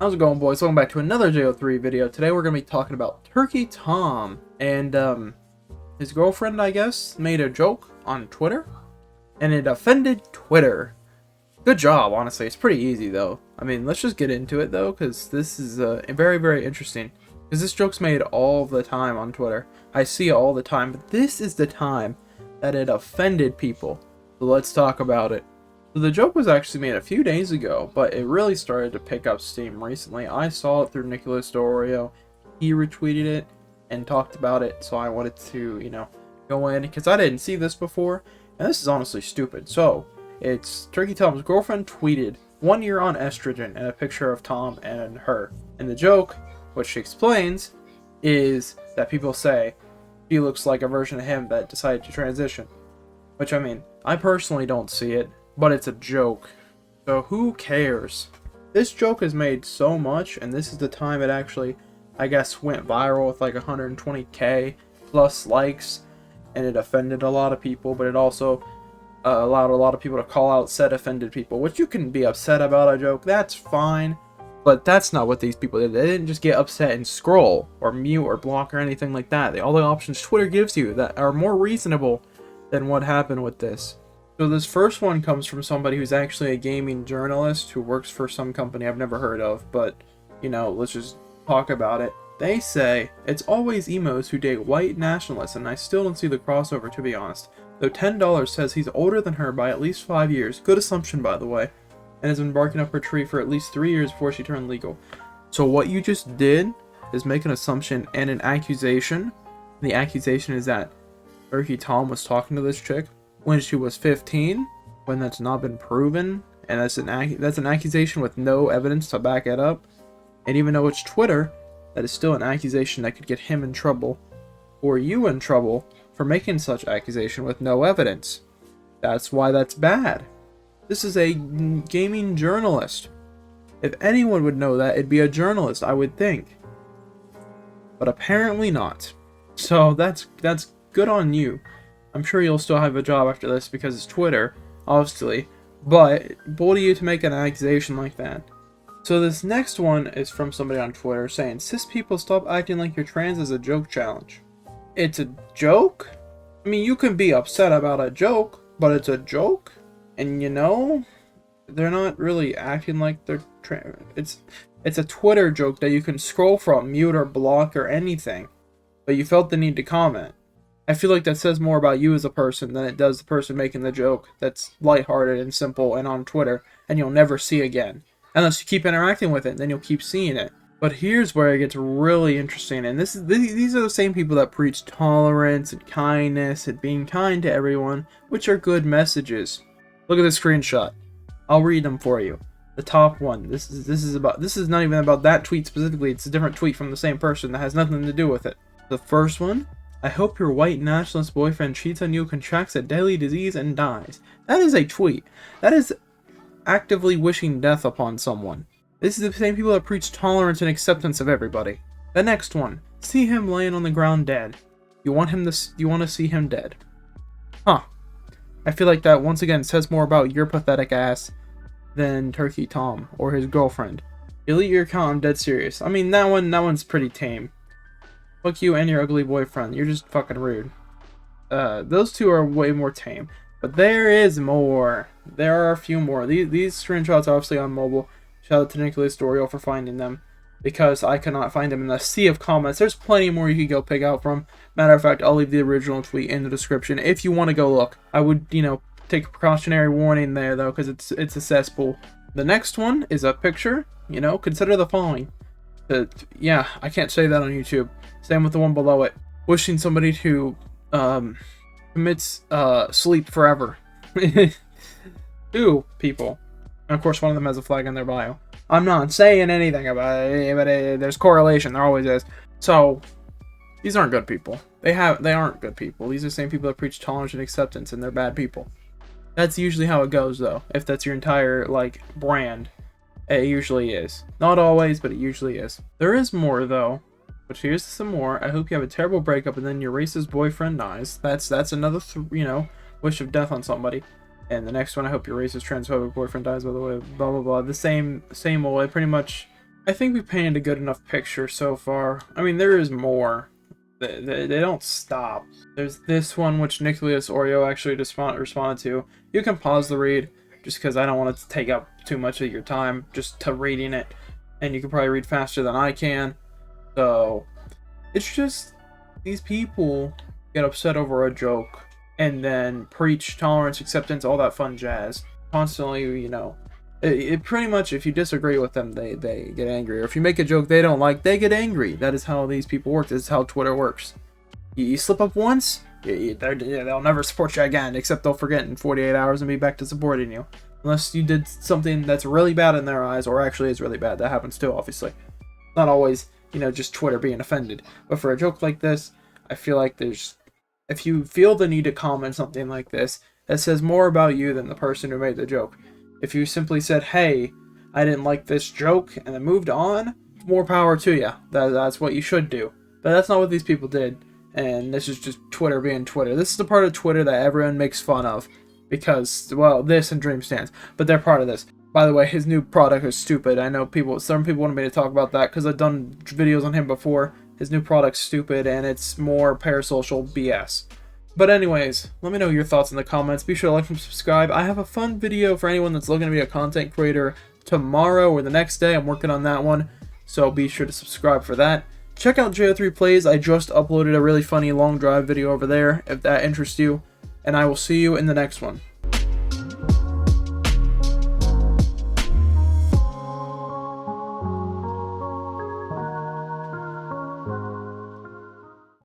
How's it going, boys? Welcome back to another JO3 video. Today we're going to be talking about Turkey Tom. And, his girlfriend, I guess, made a joke on Twitter. And it offended Twitter. Good job, honestly. It's pretty easy, though. I mean, let's just get into it, though, because this is very, very interesting. Because this joke's made all the time on Twitter. I see it all the time, but this is the time that it offended people. So let's talk about it. So the joke was actually made a few days ago, but it really started to pick up steam recently. I saw it through Nicholas Dorio. He retweeted it and talked about it, so I wanted to, go in, because I didn't see this before, and this is honestly stupid. So, it's Turkey Tom's girlfriend tweeted, 1 year on estrogen, and a picture of Tom and her. And the joke, which she explains, is that people say she looks like a version of him that decided to transition. Which, I mean, I personally don't see it, but it's a joke, so who cares? This joke is made so much, and this is the time it actually, I guess, went viral with like 120k plus likes, and it offended a lot of people, but it also allowed a lot of people to call out said offended people, which you can be upset about a joke, that's fine, but that's not what these people did. They didn't just get upset and scroll, or mute, or block, or anything like that. All the options Twitter gives you that are more reasonable than what happened with this. So this first one comes from somebody who's actually a gaming journalist who works for some company I've never heard of, but, let's just talk about it. They say, it's always emos who date white nationalists, and I still don't see the crossover, to be honest. Though $10 says he's older than her by at least 5 years, good assumption by the way, and has been barking up her tree for at least 3 years before she turned legal. So what you just did is make an assumption and an accusation. The accusation is that Turkey Tom was talking to this chick when she was 15, when that's not been proven, and that's an accusation with no evidence to back it up. And even though it's Twitter, that is still an accusation that could get him in trouble, or you in trouble, for making such accusation with no evidence. That's why that's bad. This is a gaming journalist. If anyone would know that, it'd be a journalist, I would think. But apparently not. So that's good on you. I'm sure you'll still have a job after this because it's Twitter, obviously, but bold of you to make an accusation like that. So this next one is from somebody on Twitter saying, cis people stop acting like you're trans as a joke challenge. It's a joke? I mean, you can be upset about a joke, but it's a joke? And they're not really acting like they're trans. It's a Twitter joke that you can scroll from, mute or block or anything, but you felt the need to comment. I feel like that says more about you as a person than it does the person making the joke that's lighthearted and simple and on Twitter, and you'll never see again. Unless you keep interacting with it, then you'll keep seeing it. But here's where it gets really interesting, and these are the same people that preach tolerance and kindness and being kind to everyone, which are good messages. Look at this screenshot. I'll read them for you. The top one. This is not even about that tweet specifically. It's a different tweet from the same person that has nothing to do with it. The first one. I hope your white nationalist boyfriend cheats on you, contracts a deadly disease, and dies. That is a tweet. That is actively wishing death upon someone. This is the same people that preach tolerance and acceptance of everybody. The next one. See him laying on the ground dead. You want to see him dead. Huh. I feel like that once again says more about your pathetic ass than Turkey Tom or his girlfriend. Delete your account, I'm dead serious. I mean, that one's pretty tame. Fuck you and your ugly boyfriend. You're just fucking rude. Those two are way more tame. But there is more. There are a few more. These screenshots are obviously on mobile. Shout out to Nicholas Dorio for finding them, because I could not find them in the sea of comments. There's plenty more you could go pick out from. Matter of fact, I'll leave the original tweet in the description if you want to go look. I would, take a precautionary warning there, though, because it's a cesspool. The next one is a picture. Consider the following. Yeah, I can't say that on YouTube. Same with the one below it. Wishing somebody to commits sleep forever. Two people. And of course one of them has a flag in their bio. I'm not saying anything about it, but there's correlation. There always is. So these aren't good people. They aren't good people. These are the same people that preach tolerance and acceptance, and they're bad people. That's usually how it goes, though. If that's your entire brand. It usually is. Not always, but it usually is. There is more, though. But here's some more. I hope you have a terrible breakup and then your racist boyfriend dies. That's another, wish of death on somebody. And the next one, I hope your racist transphobic boyfriend dies, by the way. Blah, blah, blah. The same old. It pretty much I think we painted a good enough picture so far. I mean, there is more. They don't stop. There's this one, which Nicholas Oreo actually responded to. You can pause the read, just because I don't want it to take up too much of your time just to reading it. And you can probably read faster than I can. So, it's just, these people get upset over a joke and then preach tolerance, acceptance, all that fun jazz. Constantly, you know, it pretty much, if you disagree with them, they get angry. Or if you make a joke they don't like, they get angry. That is how these people work. This is how Twitter works. You slip up once, they'll never support you again, except they'll forget in 48 hours and be back to supporting you. Unless you did something that's really bad in their eyes, or actually is really bad. That happens too, obviously. Not always, you know, just Twitter being offended. But for a joke like this, I feel like if you feel the need to comment something like this, that says more about you than the person who made the joke. If you simply said, hey, I didn't like this joke, and then moved on, more power to you. That's what you should do. But that's not what these people did. And this is just Twitter being Twitter. This is the part of Twitter that everyone makes fun of. Because, well, this and Dream Stands. But they're part of this. By the way, his new product is stupid. I know some people wanted me to talk about that because I've done videos on him before. His new product's stupid and it's more parasocial BS. But anyways, let me know your thoughts in the comments. Be sure to like and subscribe. I have a fun video for anyone that's looking to be a content creator tomorrow or the next day. I'm working on that one. So be sure to subscribe for that. Check out JO3 Plays. I just uploaded a really funny long drive video over there if that interests you. And I will see you in the next one.